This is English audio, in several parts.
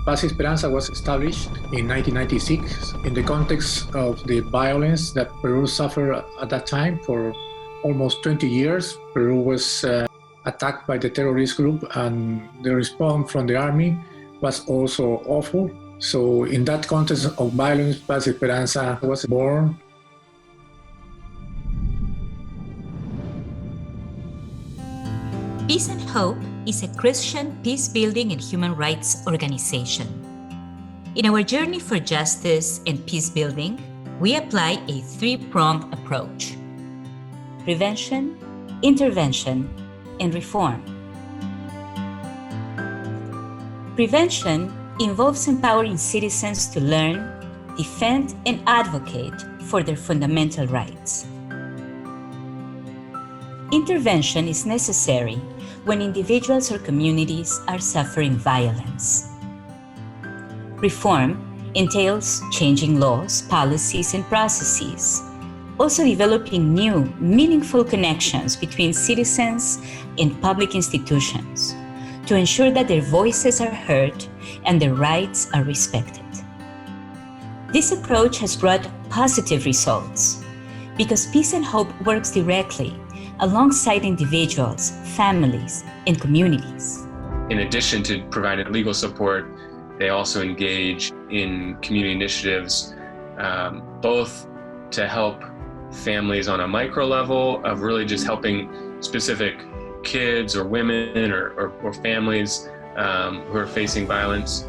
Paz Esperanza was established in 1996 in the context of the violence that Peru suffered at that time for almost 20 years. Peru was attacked by the terrorist group, and the response from the army was also awful. So in that context of violence, Paz Esperanza was born. Peace and Hope is a Christian peace-building and human rights organization. In our journey for justice and peace-building, we apply a three-pronged approach: prevention, intervention, and reform. Prevention involves empowering citizens to learn, defend, and advocate for their fundamental rights. Intervention is necessary when individuals or communities are suffering violence. Reform entails changing laws, policies, and processes, also developing new, meaningful connections between citizens and public institutions to ensure that their voices are heard and their rights are respected. This approach has brought positive results because Peace and Hope works directly alongside individuals, families, and communities. In addition to providing legal support, they also engage in community initiatives, both to help families on a micro level of really just helping specific kids or women or families who are facing violence,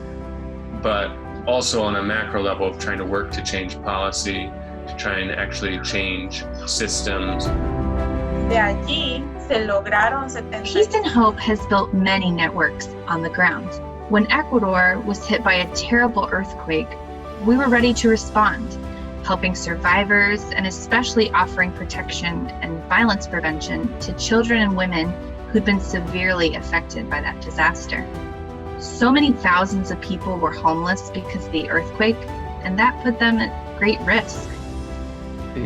but also on a macro level of trying to work to change policy, to try and actually change systems. Peace and Hope has built many networks on the ground. When Ecuador was hit by a terrible earthquake, we were ready to respond, helping survivors and especially offering protection and violence prevention to children and women who'd been severely affected by that disaster. So many thousands of people were homeless because of the earthquake, and that put them at great risk.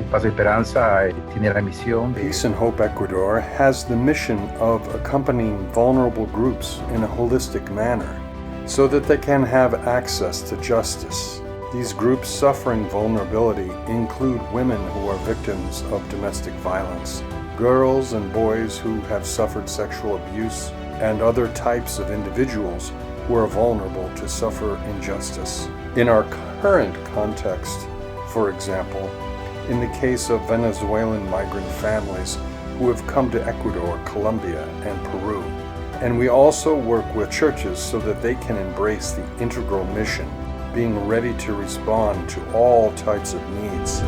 Paz Esperanza tiene la misión de... Peace and Hope Ecuador has the mission of accompanying vulnerable groups in a holistic manner so that they can have access to justice. These groups suffering vulnerability include women who are victims of domestic violence, girls and boys who have suffered sexual abuse, and other types of individuals who are vulnerable to suffer injustice. In our current context, for example, in the case of Venezuelan migrant families who have come to Ecuador, Colombia, and Peru. And we also work with churches so that they can embrace the integral mission, being ready to respond to all types of needs.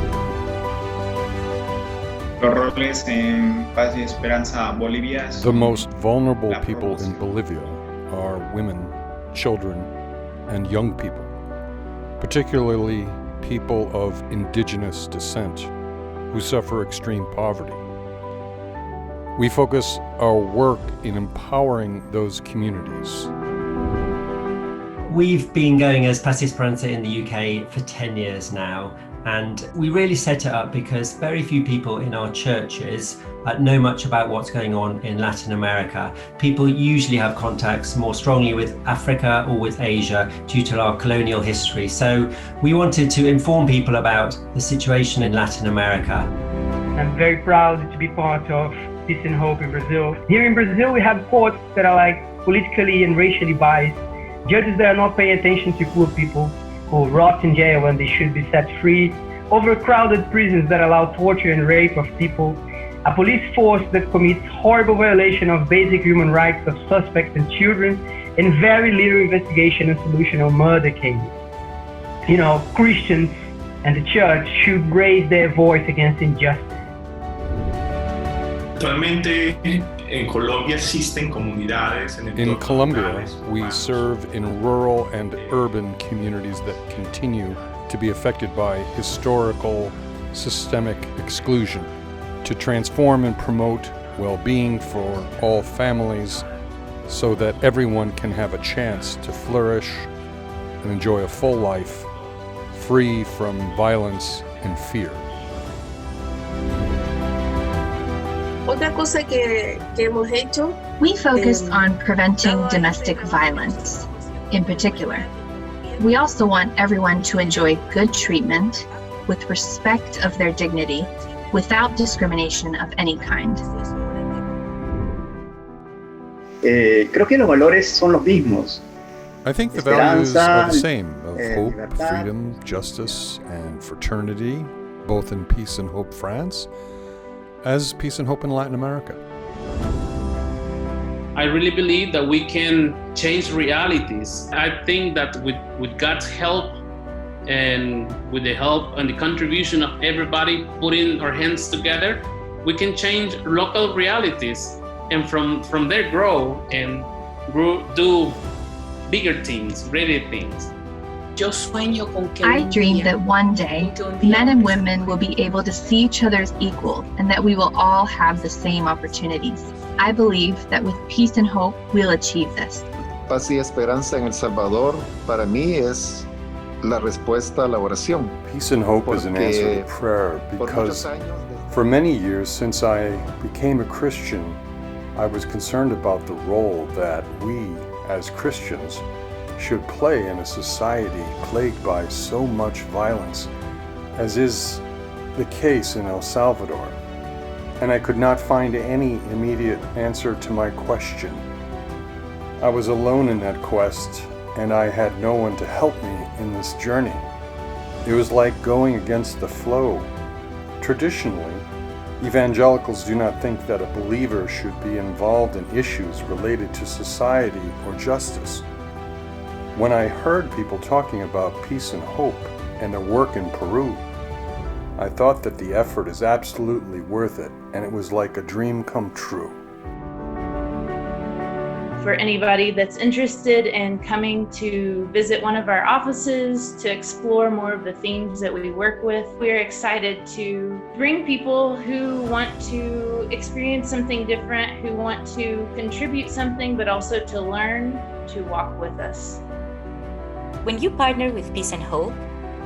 The most vulnerable people in Bolivia are women, children, and young people, particularly people of indigenous descent who suffer extreme poverty. We focus our work in empowering those communities. We've been going as Paz Esperanza in the UK for 10 years now, and we really set it up because very few people in our churches know much about what's going on in Latin America. People usually have contacts more strongly with Africa or with Asia due to our colonial history. So we wanted to inform people about the situation in Latin America. I'm very proud to be part of Peace and Hope in Brazil. Here in Brazil, we have courts that are like politically and racially biased, judges that are not paying attention to poor people who rot in jail when they should be set free, overcrowded prisons that allow torture and rape of people, a police force that commits horrible violation of basic human rights of suspects and children, and very little investigation and solution of murder cases. You know, Christians and the church should raise their voice against injustice. In Colombia, we serve in rural and urban communities that continue to be affected by historical, systemic exclusion, to transform and promote well-being for all families so that everyone can have a chance to flourish and enjoy a full life free from violence and fear. We focus on preventing domestic violence. In particular, We also want everyone to enjoy good treatment with respect of their dignity, without discrimination of any kind. Creo que los valores son los mismos. I think the values are the Esperanza, same of hope, libertad. freedom, justice, and fraternity, both in Peace and Hope France, as Peace and Hope in Latin America. I really believe that we can change realities. I think that with God's help and with the help and the contribution of everybody putting our hands together, we can change local realities and from there grow and do bigger things, greater things. I dream that one day men and women will be able to see each other as equal and that we will all have the same opportunities. I believe that with peace and hope, we'll achieve this. Paz y esperanza en El Salvador para mí es la respuesta a la oración. Peace and Hope is an answer to prayer because for many years since I became a Christian, I was concerned about the role that we as Christians should play in a society plagued by so much violence, as is the case in El Salvador. And I could not find any immediate answer to my question. I was alone in that quest, and I had no one to help me in this journey. It was like going against the flow. Traditionally, evangelicals do not think that a believer should be involved in issues related to society or justice. When I heard people talking about peace and hope and their work in Peru, I thought that the effort is absolutely worth it, and it was like a dream come true. For anybody that's interested in coming to visit one of our offices to explore more of the themes that we work with, we're excited to bring people who want to experience something different, who want to contribute something, but also to learn to walk with us. When you partner with Peace and Hope,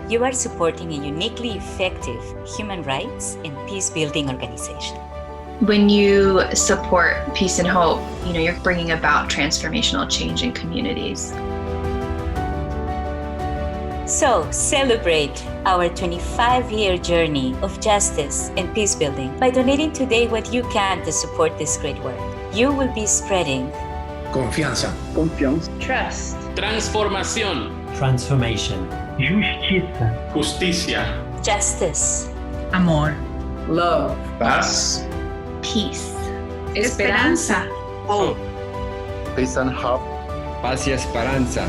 you are supporting a uniquely effective human rights and peace-building organization. When you support Peace and Hope, you're bringing about transformational change in communities. So celebrate our 25-year journey of justice and peace building by donating today what you can to support this great work. You will be spreading Confianza. Trust. Transformación. Transformation. Justiça. Justicia. justice, amor, love, paz, peace, esperanza, hope. Peace and Hope. Paz y esperanza.